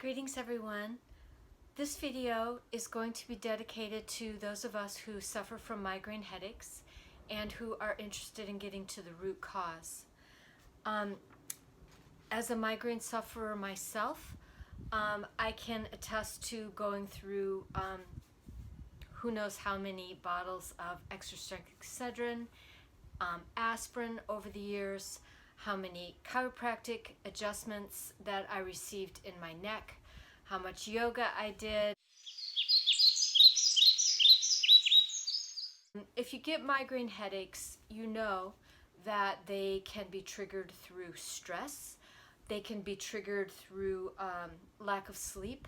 Greetings everyone. This video is going to be dedicated to those of us who suffer from migraine headaches and who are interested in getting to the root cause. As a migraine sufferer myself, I can attest to going through who knows how many bottles of extra strength Excedrin, aspirin over the years, how many chiropractic adjustments that I received in my neck, how much yoga I did. If you get migraine headaches, you know that they can be triggered through stress. They can be triggered through lack of sleep,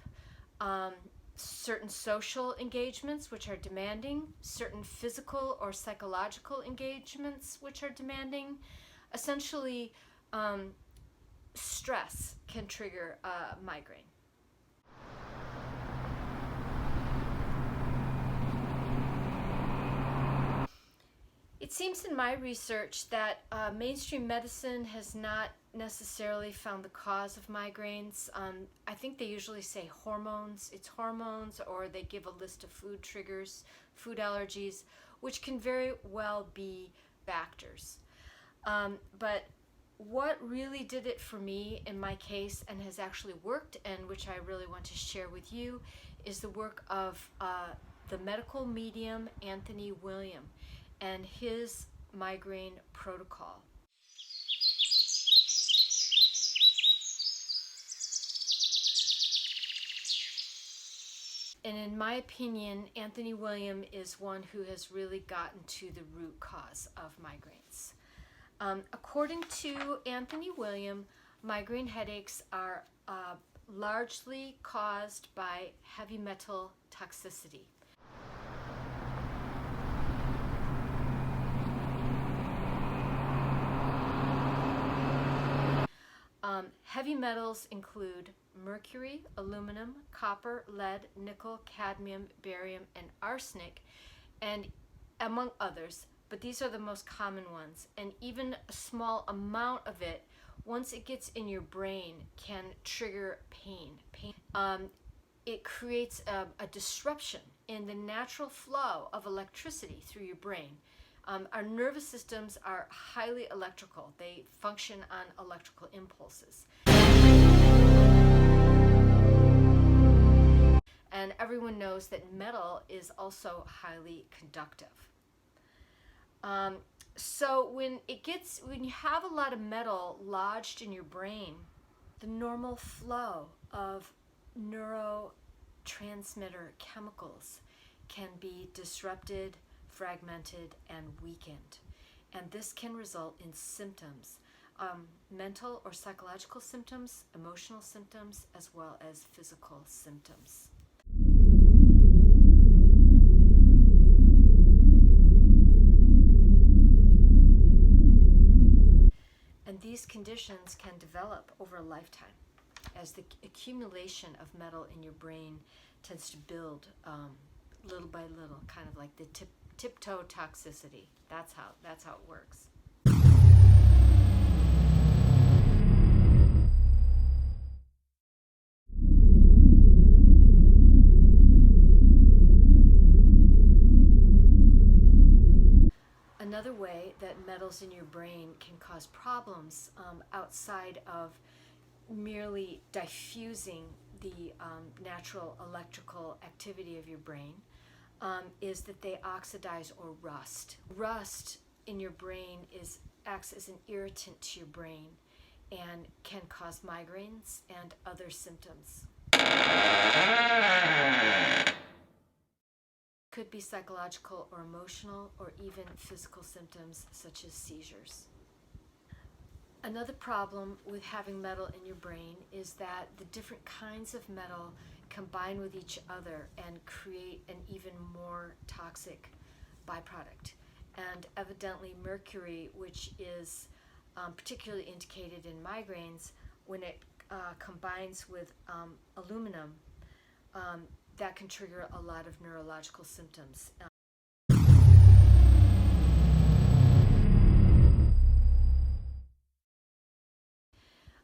certain social engagements which are demanding, certain physical or psychological engagements which are demanding. Essentially, stress can trigger a migraine. It seems in my research that mainstream medicine has not necessarily found the cause of migraines. I think they usually say hormones. It's hormones, or they give a list of food triggers, food allergies, which can very well be factors. But what really did it for me in my case and has actually worked, and which I really want to share with you, is the work of the medical medium Anthony William and his migraine protocol. And in my opinion, Anthony William is one who has really gotten to the root cause of migraines. According to Anthony William, migraine headaches are largely caused by heavy metal toxicity. Heavy metals include mercury, aluminum, copper, lead, nickel, cadmium, barium, and arsenic, and among others, but these are the most common ones. And even a small amount of it, once it gets in your brain, can trigger pain. It creates a disruption in the natural flow of electricity through your brain. Our nervous systems are highly electrical. They function on electrical impulses. And everyone knows that metal is also highly conductive. So when you have a lot of metal lodged in your brain, the normal flow of neurotransmitter chemicals can be disrupted, fragmented, and weakened. And this can result in symptoms, mental or psychological symptoms, emotional symptoms, as well as physical symptoms. And these conditions can develop over a lifetime as the accumulation of metal in your brain tends to build little by little, kind of like the tiptoe toxicity. That's how it works. Another way that metals in your brain can cause problems outside of merely diffusing the natural electrical activity of your brain is that they oxidize or rust. Rust in your brain acts as an irritant to your brain and can cause migraines and other symptoms. Could be psychological or emotional or even physical symptoms such as seizures. Another problem with having metal in your brain is that the different kinds of metal combine with each other and create an even more toxic byproduct. And evidently mercury, which is particularly indicated in migraines, when it combines with aluminum, that can trigger a lot of neurological symptoms.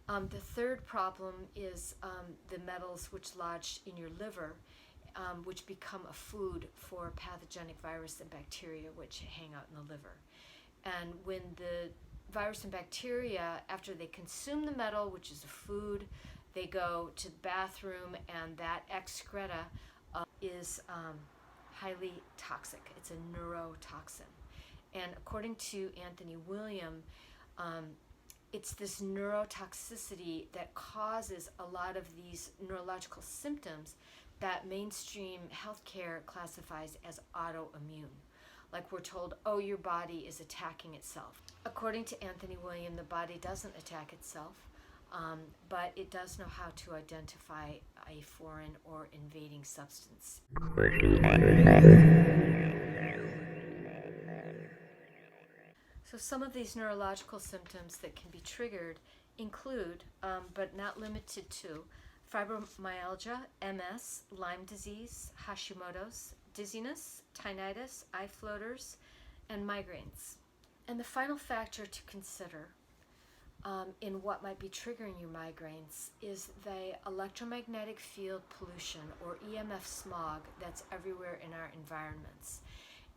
The third problem is the metals which lodge in your liver, which become a food for pathogenic virus and bacteria which hang out in the liver. And when the virus and bacteria, after they consume the metal, which is a food, they go to the bathroom, and that excreta is highly toxic. It's a neurotoxin. And according to Anthony William, it's this neurotoxicity that causes a lot of these neurological symptoms that mainstream healthcare classifies as autoimmune. Like we're told, oh, your body is attacking itself. According to Anthony William, the body doesn't attack itself, but it does know how to identify a foreign or invading substance. So some of these neurological symptoms that can be triggered include, but not limited to, fibromyalgia, MS, Lyme disease, Hashimoto's, dizziness, tinnitus, eye floaters, and migraines. And the final factor to consider in what might be triggering your migraines is the electromagnetic field pollution, or EMF smog, that's everywhere in our environments.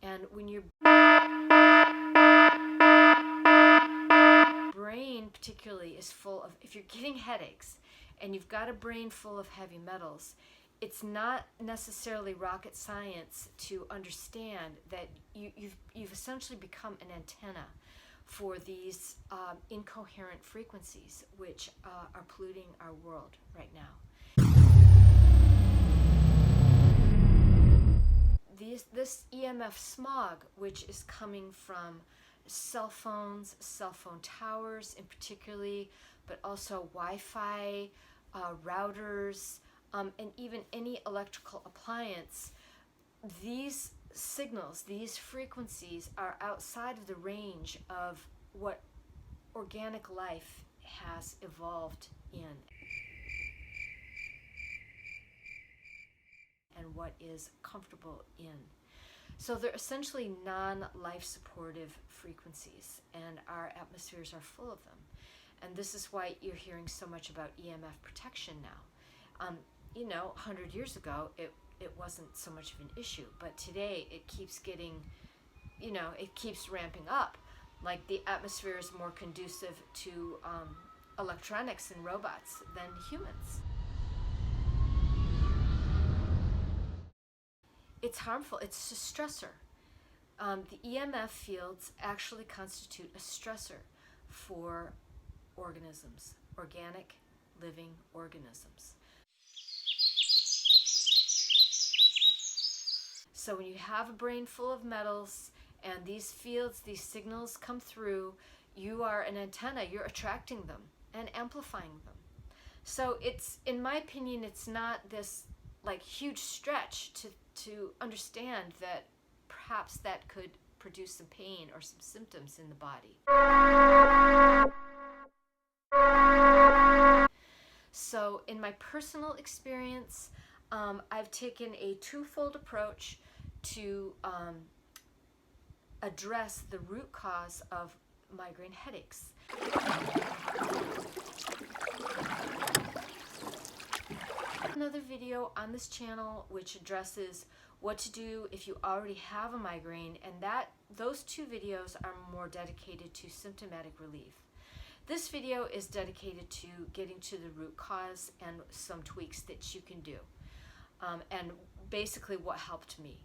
And when your brain particularly is full of, if you're getting headaches and you've got a brain full of heavy metals, it's not necessarily rocket science to understand that you've essentially become an antenna for these incoherent frequencies which are polluting our world right now. This EMF smog, which is coming from cell phones, cell phone towers in particularly, but also Wi-Fi, routers, and even any electrical appliance, these signals, these frequencies are outside of the range of what organic life has evolved in and what is comfortable in. So they're essentially non-life supportive frequencies, and our atmospheres are full of them. And this is why you're hearing so much about EMF protection now. 100 years ago, it wasn't so much of an issue, but today it keeps getting, it keeps ramping up. Like the atmosphere is more conducive to electronics and robots than humans. It's harmful. It's a stressor. The EMF fields actually constitute a stressor for organisms, organic living organisms. So when you have a brain full of metals and these fields, these signals come through, you are an antenna. You're attracting them and amplifying them. So it's, in my opinion, it's not this like huge stretch to understand that perhaps that could produce some pain or some symptoms in the body. So in my personal experience, I've taken a twofold approach to address the root cause of migraine headaches. Another video on this channel which addresses what to do if you already have a migraine, and those two videos are more dedicated to symptomatic relief. This video is dedicated to getting to the root cause and some tweaks that you can do, and basically what helped me.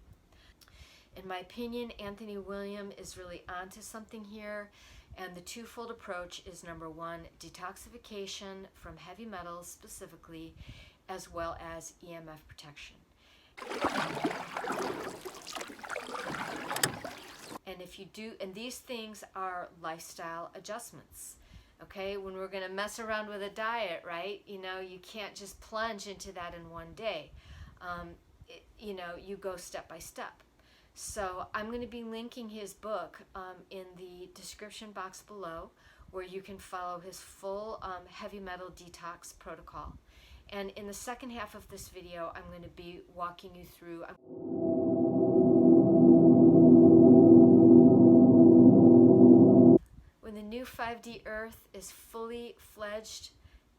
In my opinion, Anthony William is really onto something here, and the twofold approach is, number one, detoxification from heavy metals specifically, as well as EMF protection. And if you do, and these things are lifestyle adjustments. Okay, when we're going to mess around with a diet, right? You can't just plunge into that in one day. You go step by step. So I'm going to be linking his book in the description box below, where you can follow his full heavy metal detox protocol. And in the second half of this video, I'm going to be walking you through when the new 5D Earth is fully fledged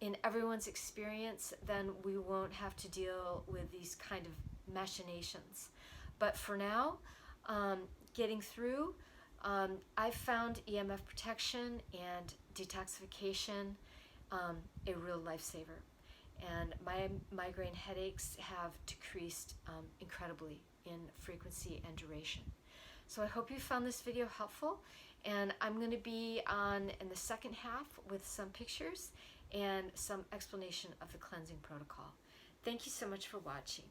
in everyone's experience, then we won't have to deal with these kind of machinations. But for now, getting through, I've found EMF protection and detoxification a real lifesaver. And my migraine headaches have decreased incredibly in frequency and duration. So I hope you found this video helpful, and I'm going to be on in the second half with some pictures and some explanation of the cleansing protocol. Thank you so much for watching.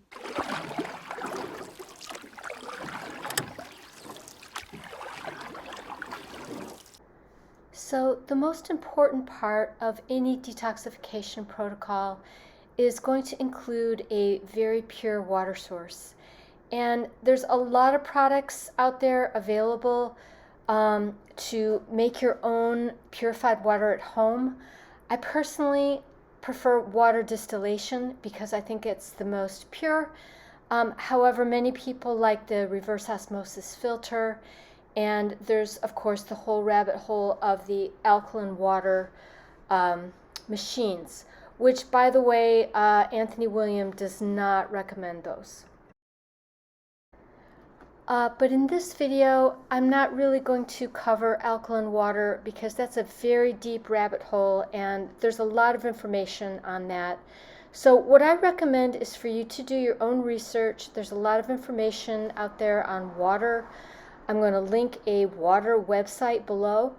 So the most important part of any detoxification protocol is going to include a very pure water source. And there's a lot of products out there available to make your own purified water at home. I personally prefer water distillation because I think it's the most pure. However, many people like the reverse osmosis filter, and there's of course the whole rabbit hole of the alkaline water machines, which, by the way, Anthony William does not recommend those. But in this video, I'm not really going to cover alkaline water because that's a very deep rabbit hole and there's a lot of information on that. So what I recommend is for you to do your own research. There's a lot of information out there on water. I'm going to link a water website below,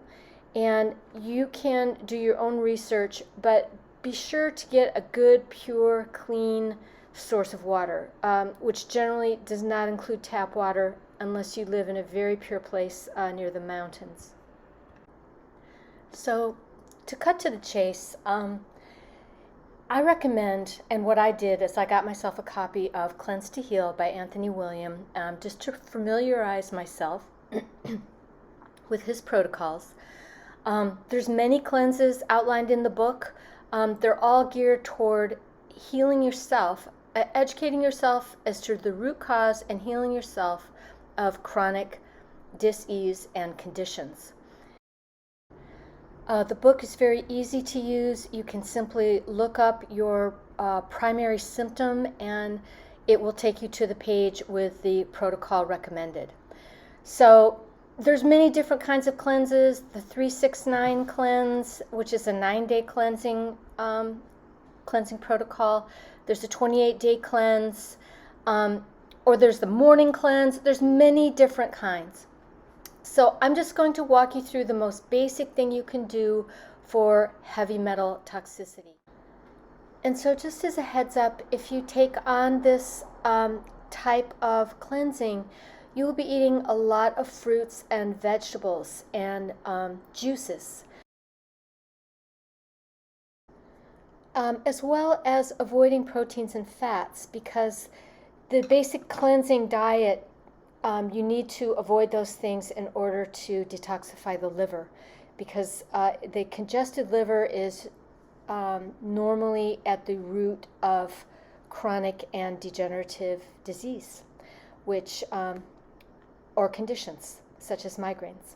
and you can do your own research, but be sure to get a good, pure, clean source of water, which generally does not include tap water unless you live in a very pure place near the mountains. So to cut to the chase, I recommend, and what I did is I got myself a copy of Cleanse to Heal by Anthony William, just to familiarize myself with his protocols. There's many cleanses outlined in the book. They're all geared toward healing yourself, educating yourself as to the root cause and healing yourself of chronic dis-ease and conditions. The book is very easy to use. You can simply look up your primary symptom and it will take you to the page with the protocol recommended. So there's many different kinds of cleanses. The 369 cleanse, which is a 9-day cleansing protocol. There's a 28-day cleanse, or there's the morning cleanse. There's many different kinds. So I'm just going to walk you through the most basic thing you can do for heavy metal toxicity. And so just as a heads up, if you take on this type of cleansing, you will be eating a lot of fruits and vegetables and juices, as well as avoiding proteins and fats, because the basic cleansing diet, you need to avoid those things in order to detoxify the liver, because the congested liver is normally at the root of chronic and degenerative disease, which or conditions such as migraines.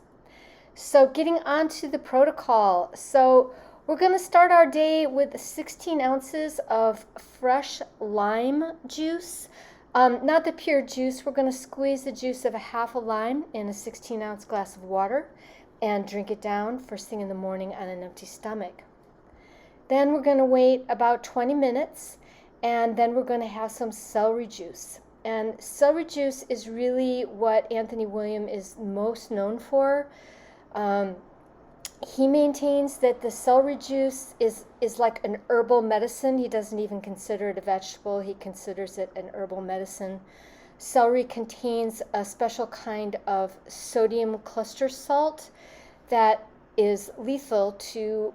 So getting on to the protocol. So we're going to start our day with 16 ounces of fresh lime juice. Not the pure juice. We're going to squeeze the juice of a half a lime in a 16-ounce glass of water and drink it down first thing in the morning on an empty stomach. Then we're going to wait about 20 minutes, and then we're going to have some celery juice. And celery juice is really what Anthony William is most known for. He maintains that the celery juice is like an herbal medicine. He doesn't even consider it a vegetable. He considers it an herbal medicine. Celery contains a special kind of sodium cluster salt that is lethal to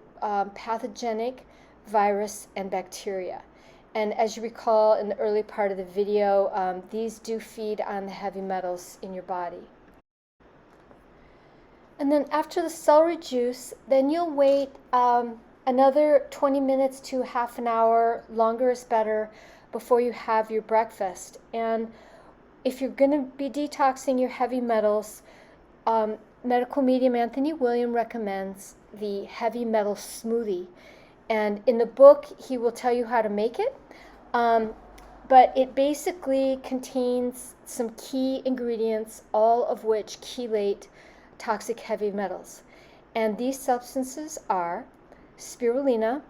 pathogenic virus and bacteria. And as you recall in the early part of the video, these do feed on the heavy metals in your body. And then after the celery juice, then you'll wait another 20 minutes to half an hour, longer is better, before you have your breakfast. And if you're going to be detoxing your heavy metals, medical medium Anthony William recommends the heavy metal smoothie. And in the book, he will tell you how to make it. But it basically contains some key ingredients, all of which chelate toxic heavy metals. And these substances are spirulina,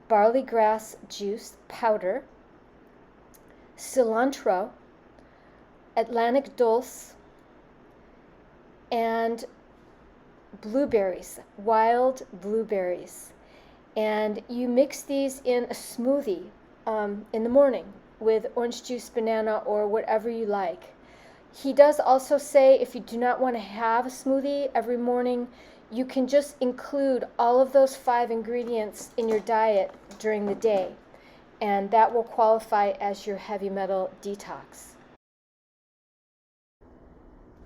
barley grass juice powder, cilantro, Atlantic dulse, and blueberries, wild blueberries. And you mix these in a smoothie in the morning with orange juice, banana, or whatever you like. He does also say if you do not want to have a smoothie every morning, you can just include all of those 5 ingredients in your diet during the day, and that will qualify as your heavy metal detox.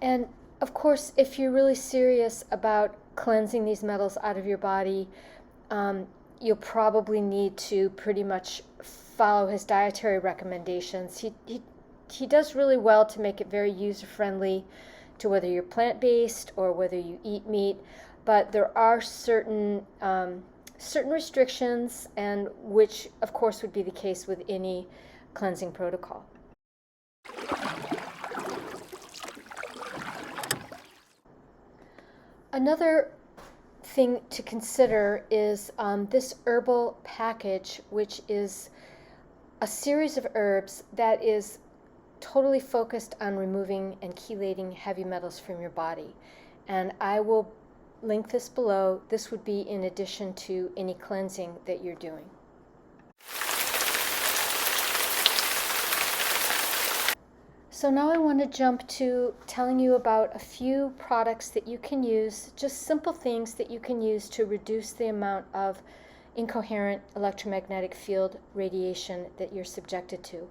And of course, if you're really serious about cleansing these metals out of your body, you'll probably need to pretty much follow his dietary recommendations. He does really well to make it very user-friendly to whether you're plant-based or whether you eat meat, but there are certain restrictions, and which of course would be the case with any cleansing protocol. Another thing to consider is this herbal package, which is a series of herbs that is totally focused on removing and chelating heavy metals from your body. And I will link this below. This would be in addition to any cleansing that you're doing. So now I want to jump to telling you about a few products that you can use, just simple things that you can use to reduce the amount of incoherent electromagnetic field radiation that you're subjected to.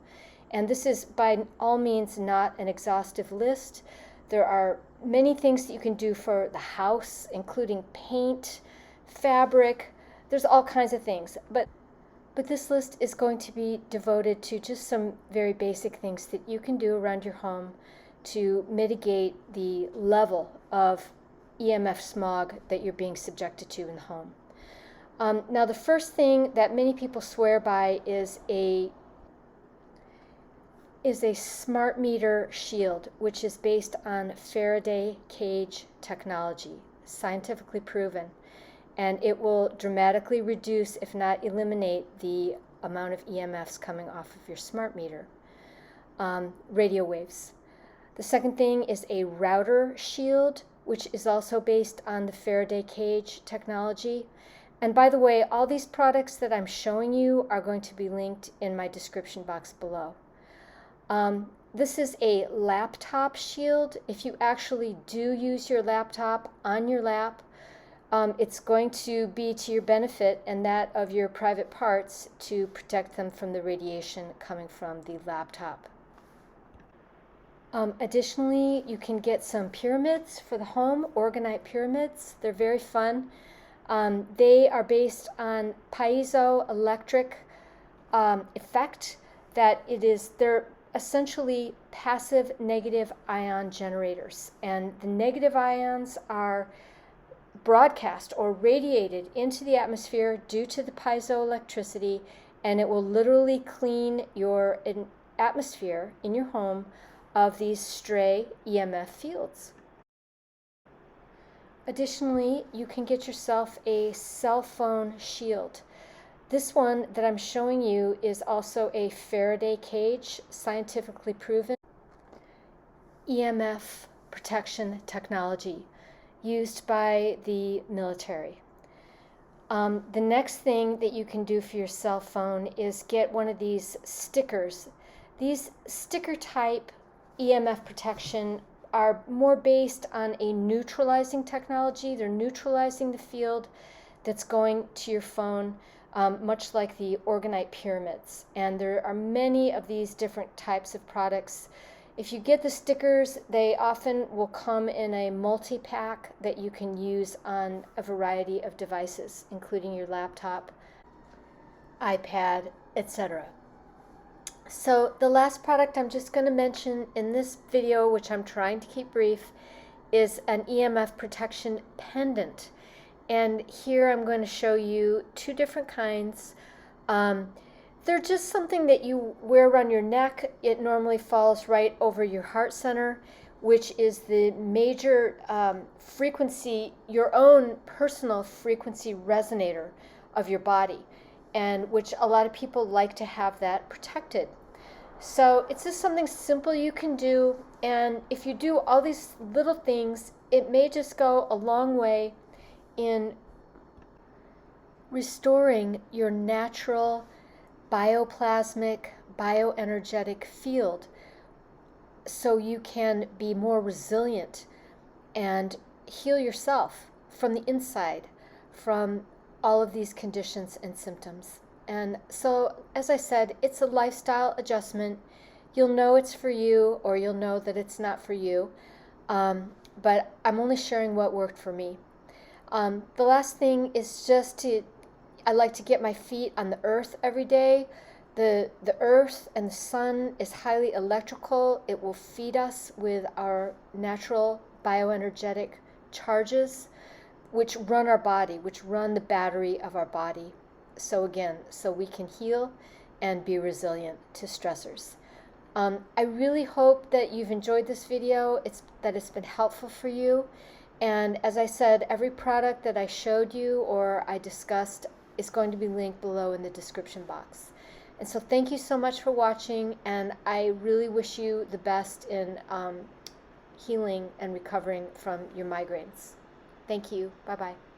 And this is by all means not an exhaustive list. There are many things that you can do for the house, including paint, fabric. There's all kinds of things. But this list is going to be devoted to just some very basic things that you can do around your home to mitigate the level of EMF smog that you're being subjected to in the home. Now, the first thing that many people swear by is a smart meter shield, which is based on Faraday cage technology, scientifically proven. And it will dramatically reduce, if not eliminate, the amount of EMFs coming off of your smart meter. Radio waves. The second thing is a router shield, which is also based on the Faraday cage technology. And by the way, all these products that I'm showing you are going to be linked in my description box below. This is a laptop shield. If you actually do use your laptop on your lap, it's going to be to your benefit and that of your private parts to protect them from the radiation coming from the laptop. Additionally, you can get some pyramids for the home, orgonite pyramids. They're very fun. They are based on piezoelectric effect, that they're essentially passive negative ion generators. And the negative ions are broadcast or radiated into the atmosphere due to the piezoelectricity, and it will literally clean your atmosphere in your home of these stray EMF fields. Additionally, you can get yourself a cell phone shield. This one that I'm showing you is also a Faraday cage, scientifically proven EMF protection technology used by the military. The next thing that you can do for your cell phone is get one of these stickers. These sticker type EMF protection are more based on a neutralizing technology. They're neutralizing the field that's going to your phone, much like the orgonite pyramids. And there are many of these different types of products. If you get the stickers, they often will come in a multi-pack that you can use on a variety of devices, including your laptop, iPad, etc. So the last product I'm just going to mention in this video, which I'm trying to keep brief, is an EMF protection pendant. And here I'm going to show you two different kinds. They're just something that you wear around your neck. It normally falls right over your heart center, which is the major frequency, your own personal frequency resonator of your body, and which a lot of people like to have that protected. So it's just something simple you can do, and if you do all these little things, it may just go a long way in restoring your natural bioplasmic, bioenergetic field so you can be more resilient and heal yourself from the inside from all of these conditions and symptoms. And so, as I said, it's a lifestyle adjustment. You'll know it's for you, or you'll know that it's not for you. But I'm only sharing what worked for me. The last thing is I like to get my feet on the earth every day. The earth and the sun is highly electrical. It will feed us with our natural bioenergetic charges, which run our body, which run the battery of our body. So again, so we can heal and be resilient to stressors. I really hope that you've enjoyed this video, that it's been helpful for you. And as I said, every product that I showed you or I discussed is going to be linked below in the description box. And so thank you so much for watching, and I really wish you the best in healing and recovering from your migraines. Thank you. Bye-bye.